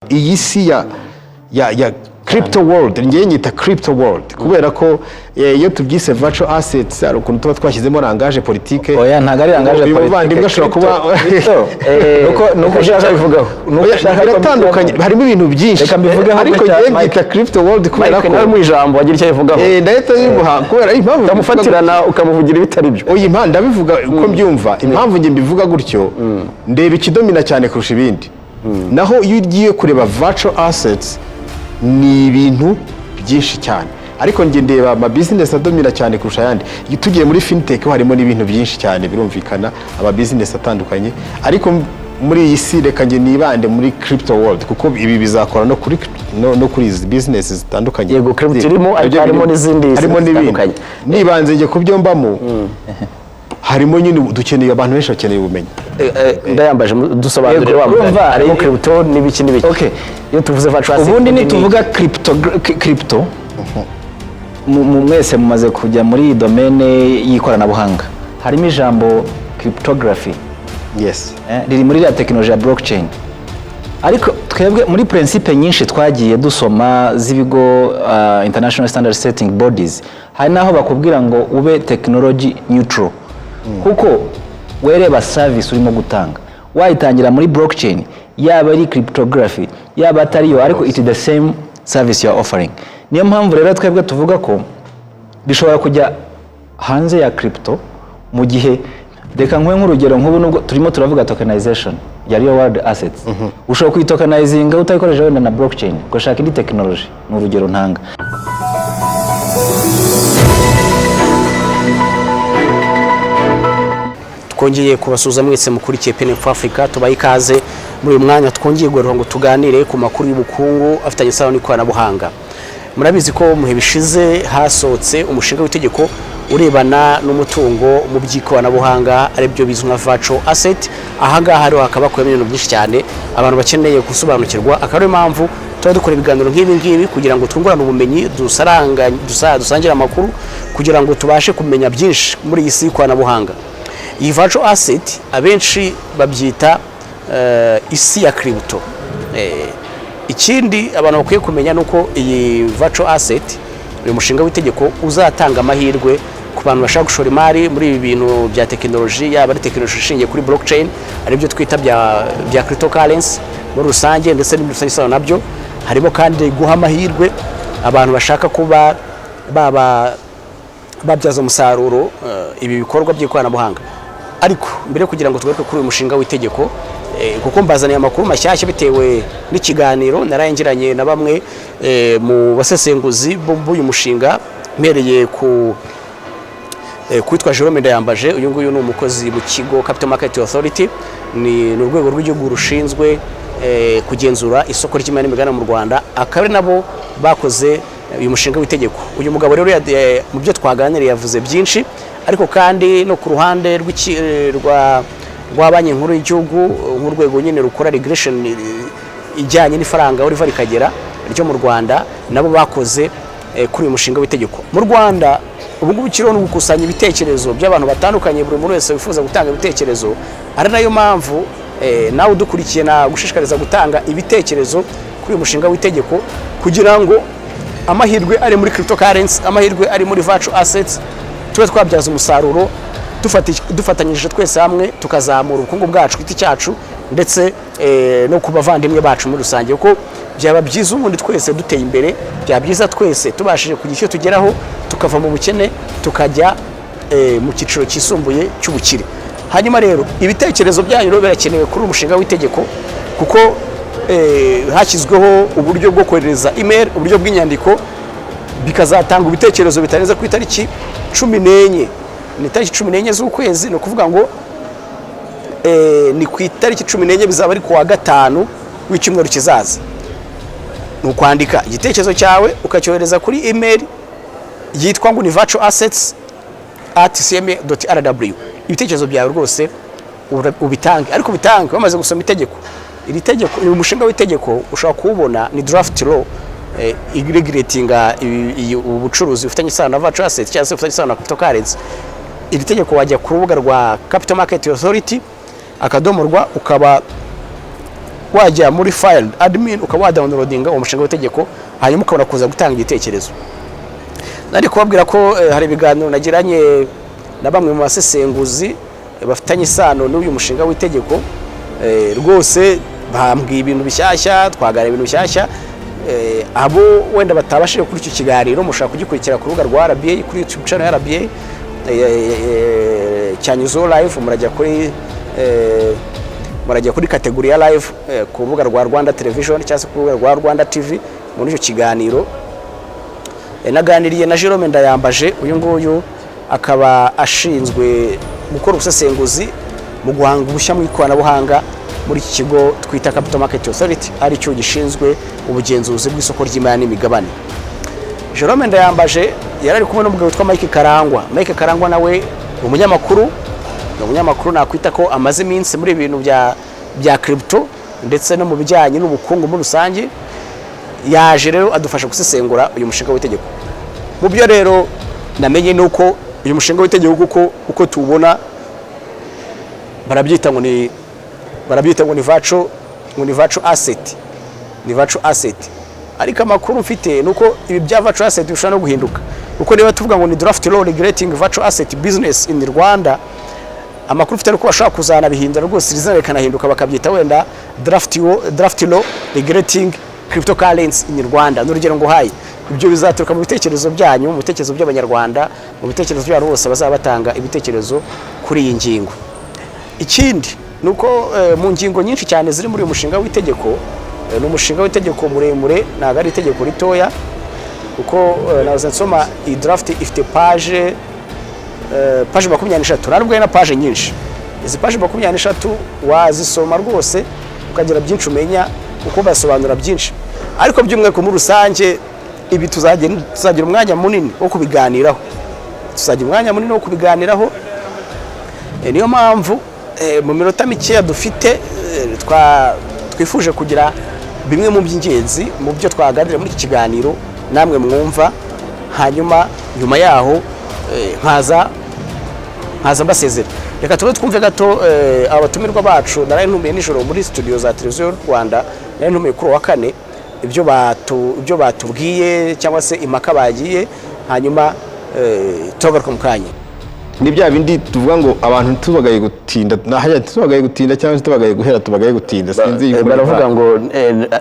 iyi si ya crypto world ngiye nyita crypto world kubera ko iyo tubyise virtual assets hari ukuntu tuba twashyizemo rangaje politique oya ntago ari rangaje politique ubuvandimwe ashobora kuba nuko ushaka bivugaho biratandukanye harimo ibintu byinshi ariko ngiye nyita crypto world kubera ko nawe mu ijambo wagira icyo bivugaho ndahita bimuha kubera impamvu utamufatirana ukamuvugira ibitari byo oya impamvu ndabivuga uko mbyumva impamvu ngiye mbivuga gutyo ndeba ikidomina cyane kurusha ibindi naho iyo ugiye kureba virtual assets ni ibintu byinshi cyane ariko ngiye ndeba ama business adomira cyane kurusha ayandi iyo tugiye muri fintech harimo n'ibintu byinshi cyane birumvikana aba business atandukanye ariko muri iyi si reka ngiye nibande muri crypto world kuko ibi bizakora no kuri izi business zitandukanye yego crypto irimo harimo n'izindi zitandukanye nibanze ngiye kubyоmbamo harimo nyine dukeneye abantu benshi bakeneye ubumenyi ndayambaje dusobanurire wa mugani harimo crypto n'ibiki okay iyo tuvuze virtual asset ubundi nituvuga crypto mwese mumaze kujya muri domaine y'ikoranabuhanga harimo ijambo cryptography yes riri muri la technology ya blockchain ariko twebwe muri principe nyinshi twagiye dusoma z'ibigo international standard setting bodies hari naho bakubwira ngo ube technology neutral kuko wereba service urimo gutanga wayitangira muri blockchain yaba ari cryptography yaba atariyo ariko it is the same service you are offering niyo mpamvu rero twebwe tuvuga ko bishobora kujya hanze ya crypto mu gihe reka nkwe nk'urugero nk'ubu nubwo turimo turavuga tokenization ya real world assets ushobora kuyitokenizinga utayikoresha wenda na blockchain ugashaka indi technology ni urugero ntanga twongeye kubasuza mwese mukurikiye PNF Africa tubaye ikaze muri uyu mwanya twongeye guhera ngo tuganire ku makuru y'ubukungu afitanye isano n'ikoranabuhanga. Murabizi ko mu bishize hasohotse umushinga w'itegeko urebana n'umutungo mu by'ikoranabuhanga ari byo bizwi nka virtual asset. Ahangaha rero hakaba ko ibintu byinshi cyane abantu bakeneye gusobanukirwa akaba impamvu tuba dukora ibiganiro nk'ibi kugira ngo twungurane ubumenyi dusangira amakuru kugira ngo tubashe kumenya byinshi muri iyi si y'ikoranabuhanga. Iyi virtual asset abenshi babyita isi ya crypto. Ikindi abantu bakwiye kumenya nuko iyi virtual asset uyu mushinga w'itegeko uzatanga amahirwe ku bantu bashaka gushora imari muri ibi bintu bya technology yaba ari technology ishingiye kuri blockchain ari byo twita bya cryptocurrency muri rusange ndetse n'ibisano nabyo harimo kandi guha amahirwe abantu bashaka kuba babyaza umusaruro ibi bikorwa by'ikoranabuhanga. Ariko mbere kugira ngo tugaruke kuri uyu mushinga w'itegeko kuko mbazaniye amakuru mashyashya bitewe n'ikiganiro narayingiranye na bamwe mu basesenguzi b'uyu mushinga mpereye ku kwitwa Jerome Ndayambaje. Uyu nguyu ni umukozi mu kigo Capital Market Authority ni urwego rw'igihugu rushinzwe kugenzura isoko ry'imari n'imigabane mu Rwanda akaba nabo bakoze uyu mushinga w'itegeko. Uyu mugabo rero mu byo twaganiriye yavuze byinshi ariko kandi no ku ruhande rwa banki nkuru y'igihugu nk'urwego nyine rukora regulation ijyanye n'ifaranga uriva rikagera ryo mu Rwanda nabo bakoze kuri uyu mushinga w'itegeko. Mu Rwanda ubu ngubu kiriho no gukusanya ibitekerezo by'abantu batandukanye buri muntu wese wifuza gutanga ibitekerezo ari nayo mpamvu nawe udukurikiye na gushishikariza gutanga ibitekerezo kuri uyu mushinga w'itegeko kugira ngo amahirwe ari muri cryptocurrency amahirwe ari muri virtual assets tube twabyaza umusaruro dufatanyije twese hamwe tukazamura ubukungu bwacu giti cyacu ndetse no kubavandimwe bacu muri rusange uko byaba byiza ubundi twese duteye imbere byaba byiza twese tubashije kugira icyo tugeraho tukava mu bukene tukajya mu cyiciro cyisumbuye cy'ubukire. Hanyuma rero ibitekerezo byanyu rero birakenewe kuri umushinga w'itegeko kuko hashyizweho uburyo bwo kohereza email uburyo bw'inyandiko bikazatanga ibitekerezo bitarenze ku itariki 14 ni tariki 14 z'ukwezi no kuvuga ngo ni ku itariki 14 bizaba ari ku wa gatanu w'icyumweru kizaza. Nukwandika igitekerezo cyawe ukacyohereza kuri email yitwa ngo ni virtualassets@cma.rw. Ibitekerezo byawe rwose ubitange ariko bitange bamaze gusoma itegeko. Iri tegeko ni umushinga w'itegeko ushobora kuwubona ni draft law regulatinga ubucuruzi ufitanye isano na virtual assets cyangwa se ufitanye isano na cryptocurrency. Iri tegeko wajya ku rubuga rwa Capital Market Authority akadomorwa ukaba wajya muri file admin ukaba wadownloadinga uwo mushinga w'itegeko hanyuma ukabona kuza gutanga igitekerezo. Nari kubabwira ko hari ibiganiro nagiranye na bamwe mu basesenguzi bafitanye isano n'uyu mushinga w'itegeko, rwose bambwiye ibintu bishyashya, twaganira ibintu bishyashya. Abo wenda batabashije kuri icyo kiganiro mushaka kugikurikira ku rubuga rwa RBA, kuri YouTube channel ya RBA Cyanyuzo live, murajya kuri kategori ya live ku rubuga rwa Rwanda Television cyangwa se ku rubuga rwa Rwanda TV. Muri icyo kiganiro naganiriye na Jerome Ndayambaje, uyu nguyu akaba ashinzwe gukora ubusesenguzi mu guhanga ubushya mu ikoranabuhanga muri iki kigo twita Capital Market Authority, ari cyo gishinzwe ubugenzuzi bw'isoko ry'imari n'imigabane. Jerome Ndayambaje yarari kumwe n'umugabo witwa Mike Karangwa. Mike Karangwa nawe umunyamakuru nakwita ko amaze iminsi muri ibintu bya crypto ndetse no mu bijyanye n'ubukungu muri rusange. Yaje rero adufasha gusesengura uyu mushinga w'itegeko. Mu byo rero namenye nuko uyu mushinga w'itegeko uko tubona barabyita ngo ni virtual asset, ni virtual asset. Ariko amakuru mfite nuko ibi bya virtual asset bishobora no guhinduka, uko niba tuvuga ngo ni draft law regulating virtual asset business in Rwanda, amakuru mfite nuko bashaka kuzana bihindura rwose rizana rikanahinduka bakabyita wenda draft law regulating cryptocurrency in Rwanda. N'urugero ngo hayi ibyo bizaturuka mu bitekerezo byanyu, mu bitekerezo by'abanyarwanda, mu bitekerezo by'abantu bose bazaba batanga ibitekerezo kuri iyi ngingo. Ikindi nuko mu ngingo nyinshi cyane ziri muri uyu mushinga w'itegeko, ni umushinga w'itegeko muremure, ntabwo ari itegeko ritoya, kuko naza nsoma iyi draft ifite page 23, narubwo na page nyinshi. Izi page 23 wazisoma rwose ukagira byinshi umenya, uko basobanura byinshi. Ariko by'umweko muri rusange ibi tuzagira umwanya munini wo kubiganiraho, niyo mpamvu mu minota mike dufite twifuje kugira bimwe mu by'ingenzi mu byo twaganira muri iki kiganiro namwe mwumva, hanyuma nyuma yaho nkaza mbasezera. Reka tube twumve gato abatumirwa bacu. Naraye ntumiye nijoro muri studio za televiziyo y'u Rwanda, naraye ntumiye kuri wa kane, ibyo batubwiye cyangwa se impaka bagiye, hanyuma turagaruka mu kanya. Ni bya bindi tuvuga ngo abantu tubagaye gutinda, nahajya tubagaye gutinda cyangwa se tubagaye guhera, tubagaye gutinda. Sinzi baravuga ngo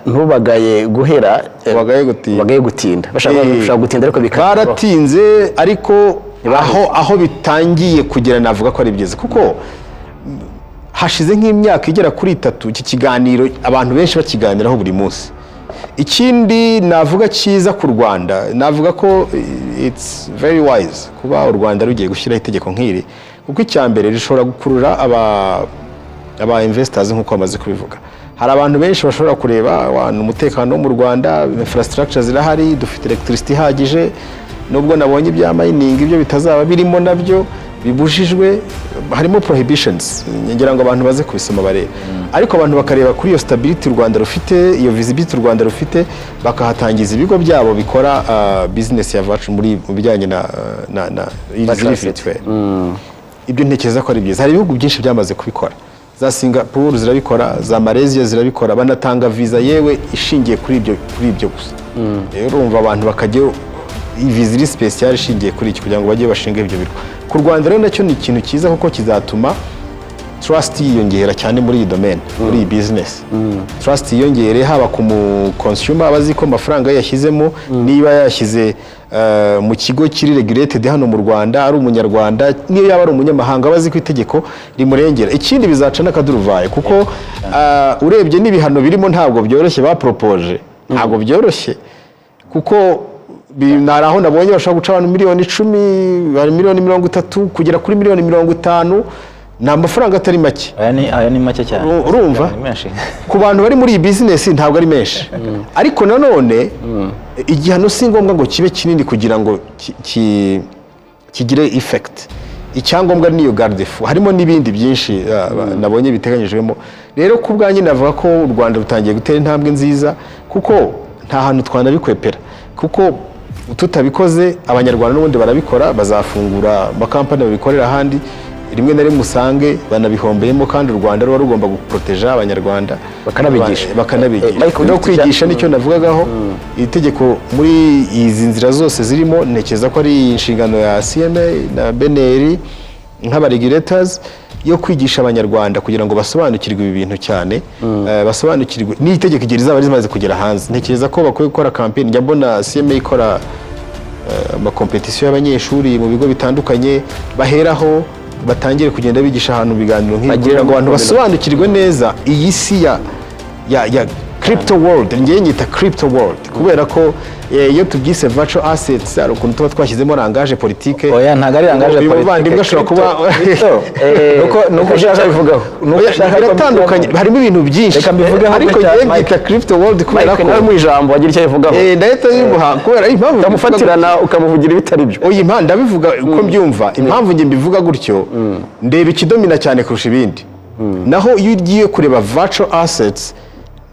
ntubagaye guhera, tubagaye gutinda. Bashaka gutinda ariko baratinze, ariko aho bitangiye kugera navuga ko ari byiza, kuko hashize nk'imyaka igera kuri 3 iki kiganiro abantu benshi bakiganiraho buri munsi. Ikindi navuga cyiza ku Rwanda, navuga ko it's very wise kuba u Rwanda rugiye gushyiraho itegeko nk'iri, kuko icyambere rishobora gukurura aba investors nk'uko bamaze kubivuga. Hari abantu benshi bashobora kureba umutekano wo mu Rwanda, infrastructure zirahari, dufite electricity ihagije, nubwo nabonye ibya mining ibyo bitazaba birimo nabyo bibujijwe, harimo prohibitions, ngira ngo abantu baze kubisoma barebe. Ariko abantu bakareba kuri iyo stability u Rwanda rufite, iyo visibility u Rwanda rufite, bakahatangiza ibigo byabo bikora business ya virtual muri bijyanye na virtual. Ibyo ntekereza ko ari byiza. Hari ibihugu byinshi byamaze kubikora, za Singapore zirabikora, za Malaysia zirabikora, banatanga visa yewe ishingiye kuri ibyo gusa. Rero urumva abantu bakajya visa special ishingiye kuri iki kugira ngo bajye bashinga ibyo birwa. Ku Rwanda rero nacyo ni ikintu cyiza, kuko kizatuma trust yiyongera cyane muri iyi domain, muri iyi business. Trust yiyongere haba ku consumer, abazi ko amafaranga yashyizemo, niba yashyize mu kigo kiri regulated hano mu Rwanda, ari umunyarwanda, niyo yaba ari umunyamahanga, abazi ko itegeko rimurengera. Ikindi bizaca n'akaduruvaye, kuko urebye n'ibihano birimo ntabwo byoroshye bapropose, ntabwo byoroshye, kuko naraho nabonye bashaka guca abantu miliyoni 10, bari miliyoni 30 kugera kuri miliyoni 50. Ni amafaranga atari make. Aya ni make cyane. Urumva? Ku bantu bari muri iyi business ntabwo ari menshi. Ariko nanone igihano si ngombwa ngo kibe kinini kugira ngo kigire effect. Icyangombwa ni iyo garde-fou. Harimo n'ibindi byinshi nabonye biteganyijwemo. Rero ku bwanjye navuga ko u Rwanda rutangiye gutera intambwe nziza, kuko nta hantu twanabikwepera, kuko tutabikoze abanyarwanda n'ubundi barabikora, bazafungura amakampani babikorera ahandi. rimwe na rimwe usange banabihombeyemo kandi u Rwanda ruba rugomba guproteja abanyarwanda bakanabigisha no kwigisha nicyo navugagaho iri tegeko muri izi nzira zose zirimo ntekereza ko ari inshingano ya CMA na BNR nk'abaregulators yo kwigisha abanyarwanda kugira ngo basobanukirwe ibi bintu cyane basobanukirwe n'itegeko igihe rizaba rimaze kugera hanze ntekereza ko bakwiye gukora campaign njya mbona CMA ikora amakompetisiyo y'abanyeshuri mu bigo bitandukanye baheraho batangire kugenda bigisha ahantu biganiro nk'ibi ngo abantu basobanukirwe neza iyi si ya crypto world ngiye nyita crypto world kubera ko iyo tubyise virtual assets hari ukuntu tuba twashyizemo rangaje politique oya ntago ari rangaje politique ubuvandimwe ashobora kuba nuko ushaka bivugaho biratandukanye harimo ibintu byinshi reka mbivugeho ariko ngiye nyita crypto world kubera ko nawe mu ijambo wagira icyo bivugaho ndahita bimuha kubera impamvu ukamufatirana ukamuvugira ibitari byo oya impamvu ndabivuga uko mbyumva impamvu nge mbivuga gutyo ndeba ikidomina cyane kurusha ibindi naho iyo ugiye kureba virtual assets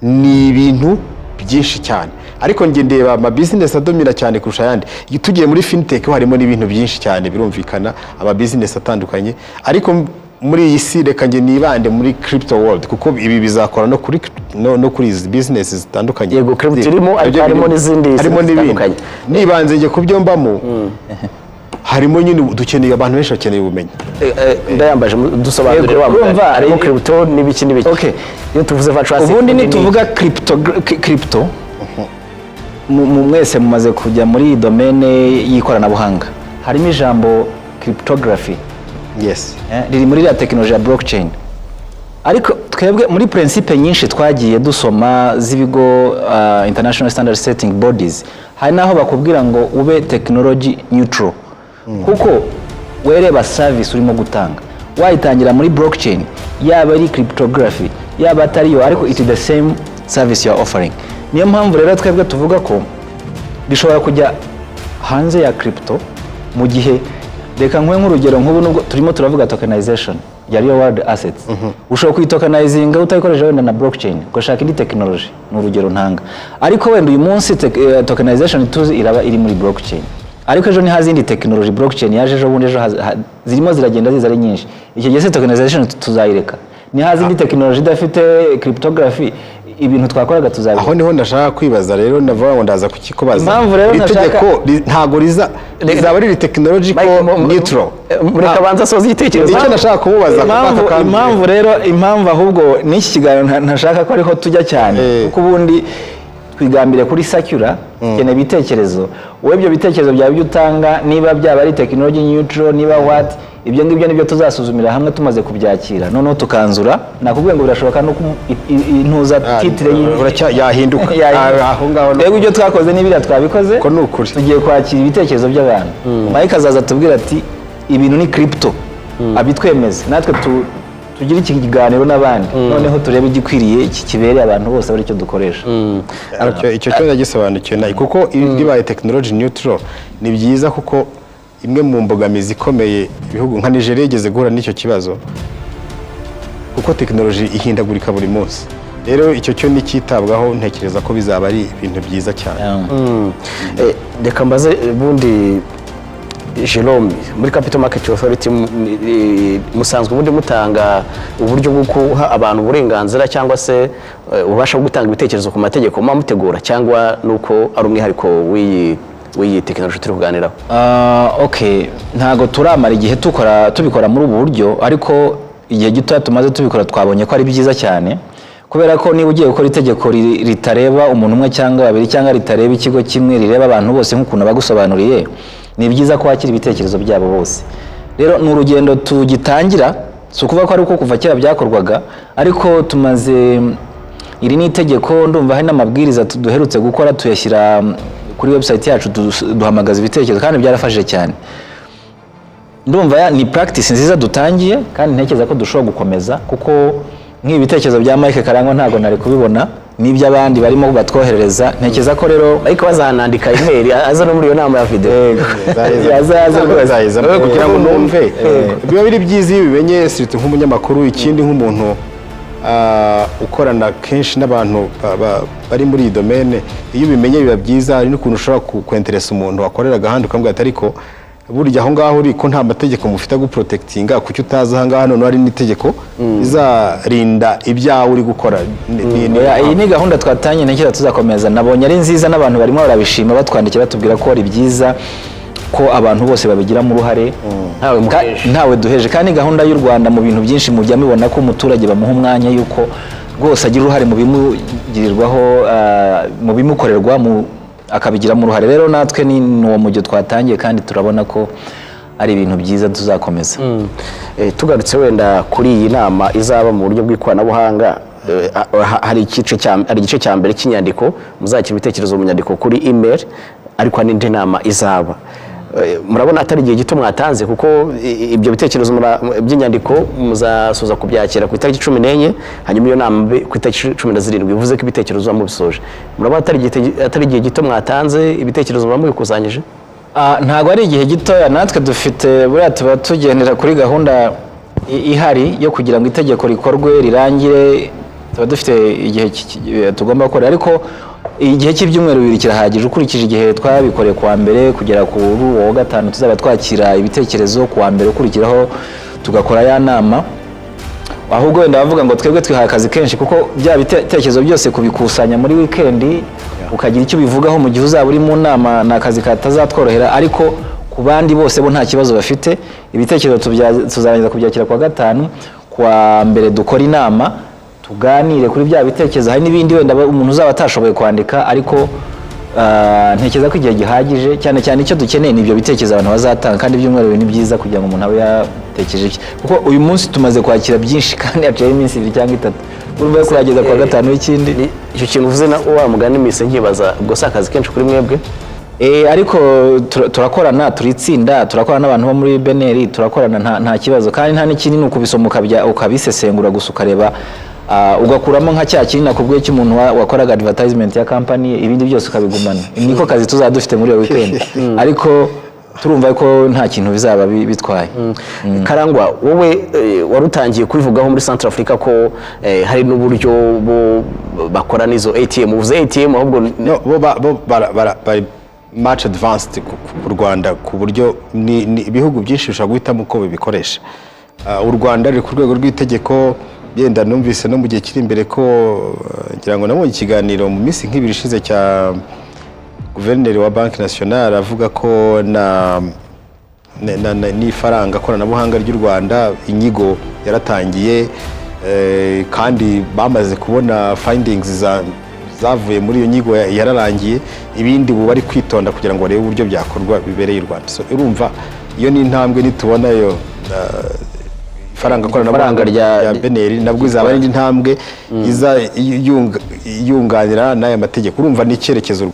ni ibintu byinshi cyane ariko nge ndeba ama business adomina cyane kurusha ayandi tugiye muri fintech harimo n'ibintu byinshi cyane birumvikana ama business atandukanye ariko muri iyi si reka nge nibande muri crypto world kuko ibi bizakora no kuri izi business zitandukanye yego crypto irimo harimo n'izindi zitandukanye nibanze nge kubyo mbamo harimo nyine dukeneye abantu benshi bakeneye ubumenyi ndayambaje dusobanurire wamva harimo crypto n'ibiki okay iyo tuvuze virtual asset ubundi nituvuga crypto mu mwese mumaze kujya muri domaine y'ikoranabuhanga harimo ijambo cryptography yes riri muri la technology ya blockchain ariko twebwe muri principe nyinshi twagiye dusoma z'ibigo international standard setting bodies hari naho bakubwira ngo ube technology neutral kuko wereba service urimo gutanga wayitangira muri blockchain yaba ari cryptography yaba atariyo ariko it is the same service you are offering niyo mpamvu rero twebwe tuvuga ko bishobora kujya hanze ya crypto mu gihe reka nkwe nk'urugero nk'ubu nubwo turimo turavuga tokenization ya real world assets ushobora kuyitokenizinga utayikoresha wenda na blockchain ugashaka indi technology ni urugero ntanga ariko wenda uyu munsi tokenization tuzi iraba iri muri blockchain ariko ejo ni hazindi technology blockchain yaje ejo bundi ejo zirimo ziragenda ziza ari nyinshi icyo gihe tokenization tuzayireka ni hazindi technology idafite cryptography ibintu twakoraga tuzabira aho niho ndashaka kwibaza rero navuga ngo ndaza kukikubaza impamvu rero itegeko ntago rizaba ari technological neutral muri kabanza soza igitekerezo icyo ndashaka kumubaza impamvu ahubwo n'iki kiganiro ntashaka ko ariho tujya cyane kuko ubundi twigambire kuri Sakura cyane ibitekerezo wowe ibyo bitekerezo byawe byo utanga niba byaba ari technology neutral niba what ibyo ngibyo nibyo tuzasuzumira hamwe tumaze kubyakira noneho tukanzura nakubwiye ngo birashoboka no intuza titre yahinduka aho ngaho rero ibyo twakoze n'ibira twabikoze ko nukuri tugiye kwakira ibitekerezo by'abantu Mike azaza tubwira ati ibintu ni crypto abitwemeze natwe tugira iki kiganiro n'abandi noneho turebe igikwiriye iki kibereye abantu bose bari cyo dukoresha icyo cyo ndagisobanukiwe nayo kuko ribaye technology neutral ni byiza kuko imwe mu mbogamizi ikomeye ibihugu nka Nigeria igeze guhura n'icyo kibazo kuko technology ihindagurika buri munsi rero icyo cyo nikitabwaho ntekereza ko bizaba ari ibintu byiza cyane reka mbaze bundi Jerome muri Capital Market Authority musanzwe ubundi mutanga uburyo bwo guha abantu uburenganzira cyangwa se ubasha gutanga ibitekerezo ku mategeko mutegura cyangwa nuko ari umwihariko w'iyi technology turi kuganiraho okay ntago turamara igihe tubikora muri ubu buryo ariko igihe gito tumaze tubikora twabonye ko ari byiza cyane kubera ko niba ugiye gukora itegeko ritareba umuntu umwe cyangwa babiri cyangwa ritareba ikigo kimwe rireba abantu bose nk'ukuntu bagusobanuriye ni byiza ko wakira ibitekerezo byabo bose rero ni urugendo tugitangira si ukuvuga ko ari uko kuva kera byakorwaga ariko tumaze iri ni itegeko ndumva hari n'amabwiriza duherutse gukora tuyashyira kuri website yacu duhamagaza ibitekerezo kandi byarafashije cyane ndumva ni practice nziza dutangiye kandi ntekereza ko dushobora gukomeza kuko nk'ibi bitekerezo bya Mike Karangwa ntago nari kubibona n'iby'abandi barimo batwoherereza ntekereza ko rero ariko bazanandika email aza no muri iyo nama ya video yazaza kugira ngo numve biba biri byiza iyo bimenye sirite nk'umunyamakuru ikindi nk'umuntu ukorana kenshi n'abantu bari muri iyi domaine iyo bimenye biba byiza ari n'ukuntu ushobora kwenteresa umuntu wakorera gahanda ukambwira ati ariko burya aho ngaho uri ko nta mategeko mufite guprotectinga kuki utaza aha ngaha none hari n'itegeko rizarinda ibyawe uri gukora. Iyi ni gahunda twatanye ntekereza tuzakomeza, nabonye ari nziza n'abantu barimo barabishima batwandikira batubwira ko ari byiza ko abantu bose babigiramo uruhare ntawe duheje, kandi gahunda y'u Rwanda mu bintu byinshi mujya mubona ko umuturage bamuha umwanya yuko rwose agira uruhare mu bimugirirwaho mu bimukorerwa akabigiramo uruhare. Rero natwe ni uwo mujyo twatangiye kandi turabona ko ari ibintu byiza tuzakomeza. Tugarutse wenda kuri iyi nama izaba mu buryo bw'ikoranabuhanga, hari igice cya mbere cy'inyandiko muzakira ibitekerezo mu nyandiko kuri email, ariko hari n'indi nama izaba. Murabona atari igihe gito mwatanze kuko ibyo bitekerezo by'inyandiko muzasoza kubyakira ku itariki 14, hanyuma iyo nama ku itariki 17, bivuze ko ibitekerezo mubisoje. Murabona atari igihe gito mwatanze ibitekerezo mubikusanyije? Ntabwo ari igihe gitoya, natwe dufite buriya tuba tugendera kuri gahunda ihari yo kugira ngo itegeko rikorwe rirangire, tuba dufite igihe tugomba gukora, ariko igihe cy'ibyumweru 2 kirahagije ukurikije igihe twabikoreye kuwa mbere kugera ku wa gatanu tuzaba twakira ibitekerezo kuwa mbere ukurikiraho tugakora ya nama. Ahubwo wenda bavuga ngo twebwe twihaye akazi kenshi kuko bya bitekerezo byose kubikusanya muri weekend ukagira icyo bivugaho mu gihe uzaba uri mu nama na akazi katazatworohera, ariko ku bandi bose bo nta kibazo bafite. Ibitekerezo tuzarangiza kubyakira kuwa gatanu, kuwa mbere dukora inama tuganire kuri bya bitekerezo. Hari n'ibindi wenda umuntu uzaba atashoboye kwandika, ariko ntekereza ko igihe gihagije, cyane cyane icyo dukeneye ni ibyo bitekerezo abantu bazatanga, kandi ibyumweru ni byiza kugira ngo umuntu abe yatekereje kuko uyu munsi tumaze kwakira byinshi kandi haciyeho iminsi 2 cyangwa 3 urumva kurageza kuwa gatanu w'ikindi. Icyo kintu uvuze na wa mugani mise nkibaza ubwo si akazi kenshi kuri mwebwe? Ariko turakorana, turitsinda, turakorana n'abantu bo muri Beneri, turakorana nta kibazo, kandi nta n'ikindi ni ukubisoma ukabisesengura gusa ukareba ugakuramo nka cya kintu nakubwiye cy'umuntu wakoraga advertisement ya company, ibindi byose ukabigumana. Niko kazi tuzaba dufite muri iyo weekend, ariko turumva ko nta kintu bizaba bitwaye. Karangwa, wowe warutangiye kubivugaho muri Central Africa ko hari n'uburyo bakora n'izo ATM. Uvuze ATM ahubwo bari much advanced ku Rwanda ku buryo ibihugu byinshi bishobora guhitamo uko bibikoresha. U Rwanda ruri ku rwego rw'itegeko, yenda numvise no mu gihe kiri imbere ko ngira ngo nabonye ikiganiro mu minsi nk'ibiri ishize cya guverineri wa Banki Nationale avuga ko n'ifaranga koranabuhanga ry'u Rwanda inyigo yaratangiye, kandi bamaze kubona findings zavuye muri iyo nyigo yararangiye, ibindi ubu bari kwitonda kugira ngo barebe uburyo byakorwa bibereye u Rwanda. So urumva iyo ni intambwe nitubona yo faranga koranabuhanga rya Beneri nabwo izaba ari intambwe iza yunganira n'aya mategeko. Urumva ni icyerekezo